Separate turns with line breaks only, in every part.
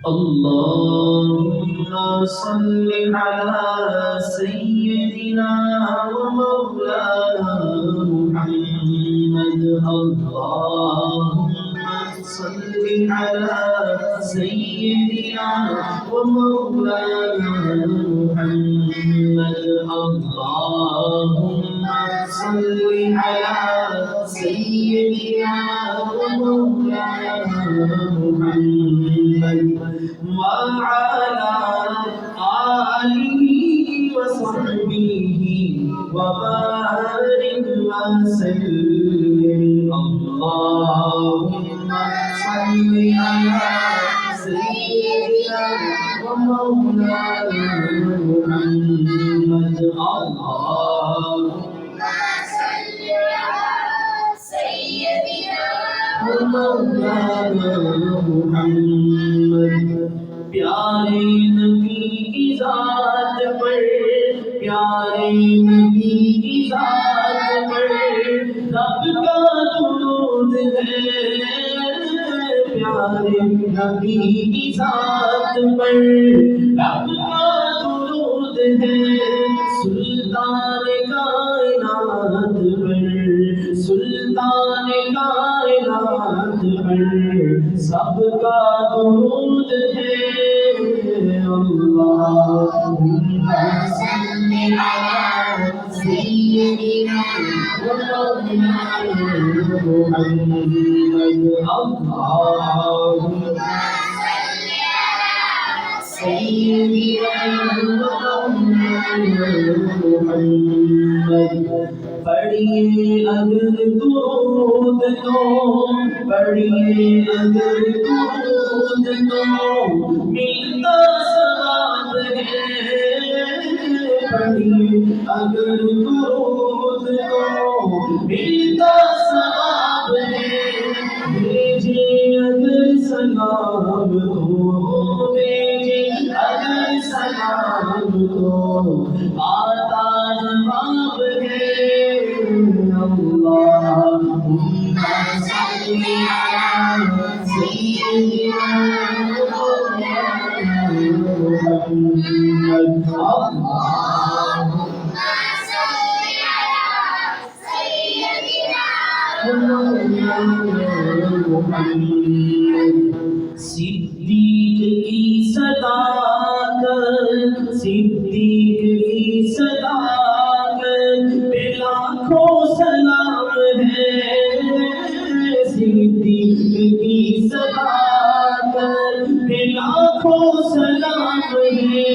اللهم صل على سيدنا ومولانا محمد. اللهم صل على سيدنا ومولانا محمد. اللهم صل على سيدنا ومولانا محمد وعلى آله وصحبه وبارك وسلم. اللهم صل على سيدنا ومولانا محمد. اللهم صل على سيدنا ومولانا محمد. پیارے نبی کی ذات پر، پیارے نبی کی ذات پر رب کا درود ہے. پیارے نبی کی ذات پر رب کا درود ہے. سلطان کائنات پر، سلطان کائنات پر سب کا درود ہے. اللهم صل على سيدنا ومولانا محمد. اللهم صل على سيدنا ومولانا محمد. پڑھیے اگر درود تو، پڑھیے اگر درود تو ملتا ثواب ہے. پڑھیے اگر درود تو ملتا ثواب ہے. بھیجے اگر سلام تو، بھیجے اگر سلام تو آتا جواب ہے. اللهم صل على سيدنا ومولانا محمد. اللهم صل على سيدنا ومولانا محمد. صدیق کی صداقت، صدیق کی صداقت پہ لاکھوں سلام ہے. صدیق کی صداقت پہ لاکھوں سلام ہے.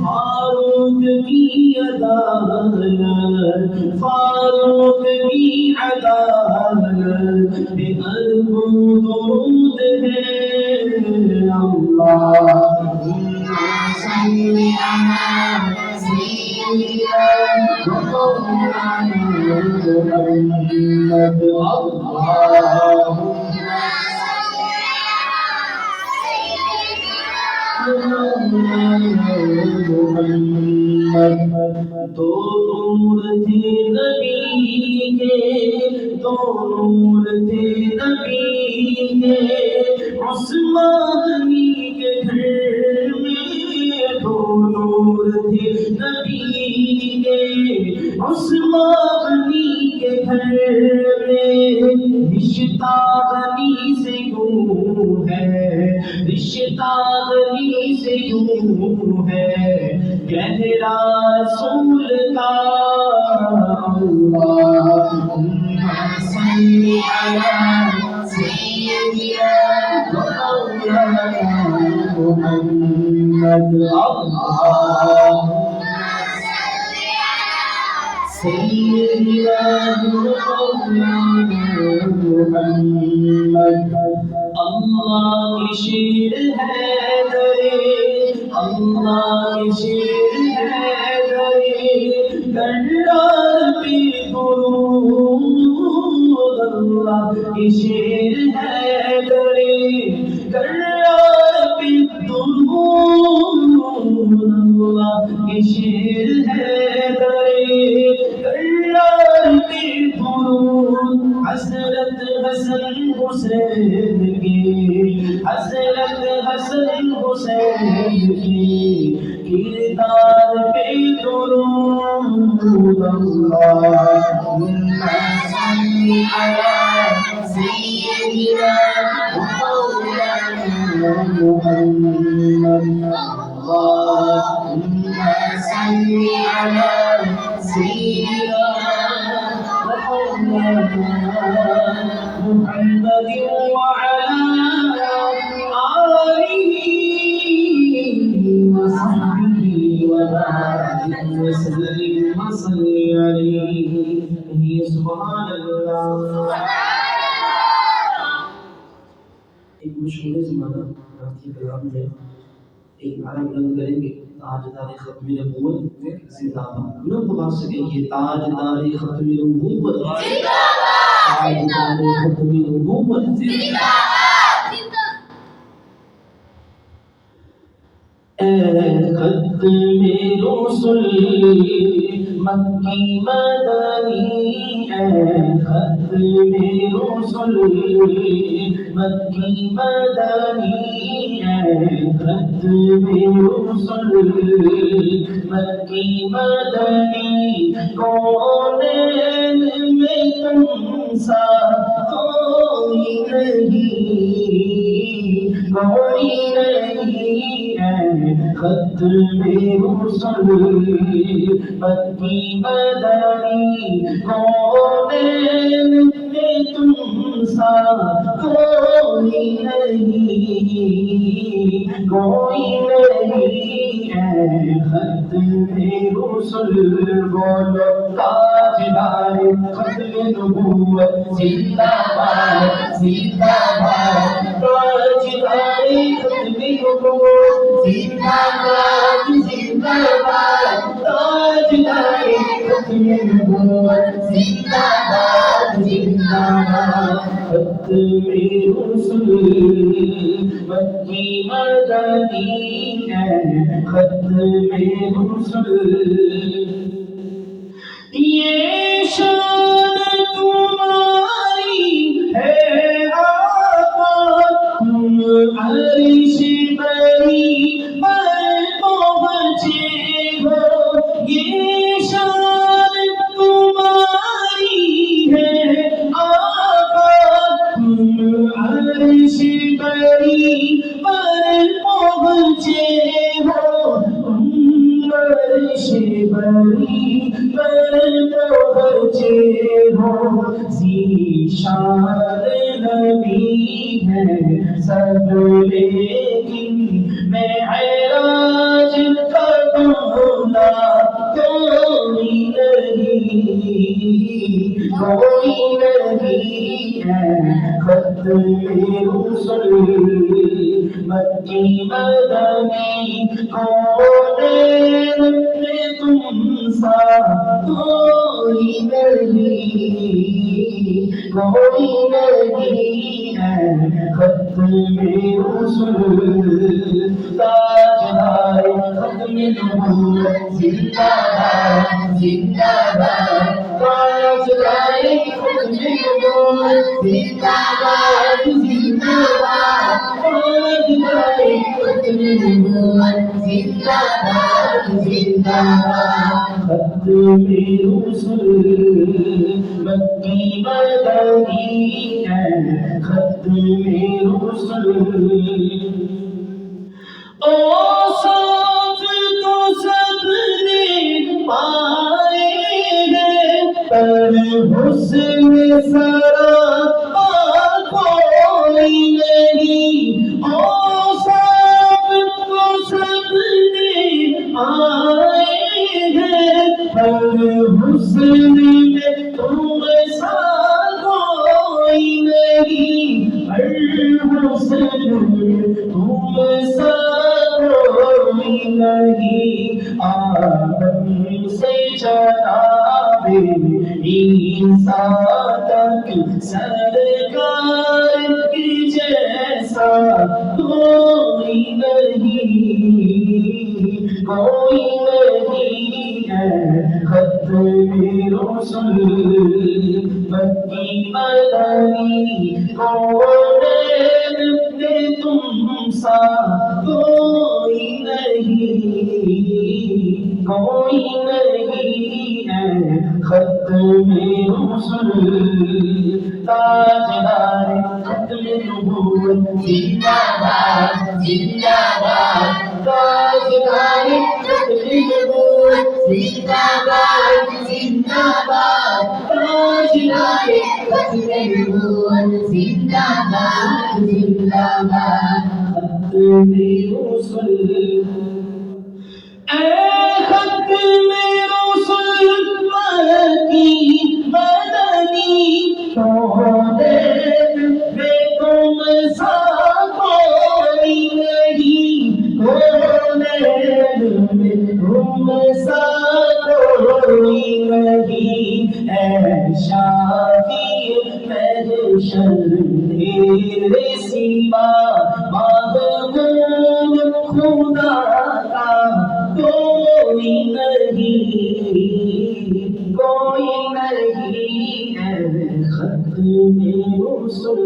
فاروق کی عدالت، فاروق کی عدالت پہ اربوں درود ہے. اللهم صل على سيدنا ومولانا محمد. اللهم صل على سيدنا محمد. دو نور تھے نبی کے، دو نور تھے نبی کے عثمانی کے گھر میں. دو نور تھے نبی کے عثمانی کے گھر میں. رشتہ غنی سے یوں ہے، رشتہ غنی سے یوں ہے گہرا رسول کا. اللهم صل على سيدنا ومولانا محمد. اللهم صل على سيدنا ومولانا محمد. اللہ کی شیر ہے درے، اللہ کی شیر ہے درے کنڈار پہ درود. اللہ کی شیر ہے درے کنڈار پہ درود. اللہ کی شیر ہے درے کنڈار پہ درود. حضرت حسن حسین کی، حضرت حسن حسین کے کردار پہ درود اللہم صلی علی سیدنا مولانا محمد اللہم صلی علی سیدنا محمد وعلى آله وصحبه وبارك وسلم وصل عليه سبحان اللہ. ایک مشہور زمانہ رات کلام میں ایک نعرہ بلند کریں گے تاجدار ختم نبوت زندہ باد. لوگ بات سکیں گے تاجدار ختم نبوت زندہ باد، تاجدار ختم نبوت زندہ باد. اے ختم رسل مکی مدنی، اے ختم رسل مکی مدنی، اے ختم رسل مکی مدنی، کونین میں تم سا کوئی نہیں، کوئی نہیں، اے ختم رسل مکی مدنی، کونین میں تم سا کوئی نہیں، کوئی نہیں، اے ختم رسل. بولو تاجدار ختم نبوت زندہ باد، زندہ باد، تاجدار ختم نبوت زندہ باد، زندہ باد، تاجدار ختم نبوت زندہ باد، زندہ باد. ختم رسل مکی مدنی، ہے ختم رسل. یہ شان تمہاری ہے آقا، تم عرش بری پر پہنچے ہو. یہ شان تمہاری ہے آقا، تم عرش بری پر پہنچے ہو. عرش بری پر پہنچے ہو. ذیشان نبی ہے سب لیکن معراج کا دولا کوئی نہیں، کوئی نہیں، ہے ختم رسل مکی مدنی، کونین میں تم سا کوئی نہیں، کوئی نہیں، ہے ختم رسل. تاجدار ختم نبوت زندہ باد، زندہ باد، تاجدار ختم نبوت زندہ باد، زندہ باد، تاجدار ختم نبوت زندہ باد، زندہ باد. ختم رسل مکی مدنی، ہے ختم رسل. اوصاف تو سب نے پائے ہیں پر حسن سراپا کوئی نہیں. اوصاف تو سب نے پائے ہیں پر حسن میں تم سا کوئی نہیں. ہر حسن تم سا کوئی نہیں. آدم سے جناب عیسیٰ تک سرکار کی جیسا کوئی نہیں، کوئی نہیں، ہے ختم رسل مکی مدنی، کونین میں تم سا کوئی نہیں، کوئی نہیں ہے ختم رسل، تاجدار ختم نبوت زندہ باد زندہ باد، تاجدار ختم نبوت زندہ باد زندہ باد، تاجدار ختم نبوت زندہ باد زندہ باد، ختم رسل۔ اے ختم رسل مکی مدنی، کونین میں تم سا کوئی نہیں، کونین میں تم سا کوئی نہیں، اے شافی محشر تیرے سوا معبود خدا کا کوئی نہیں، کوئی نہیں ہے ختم رسل۔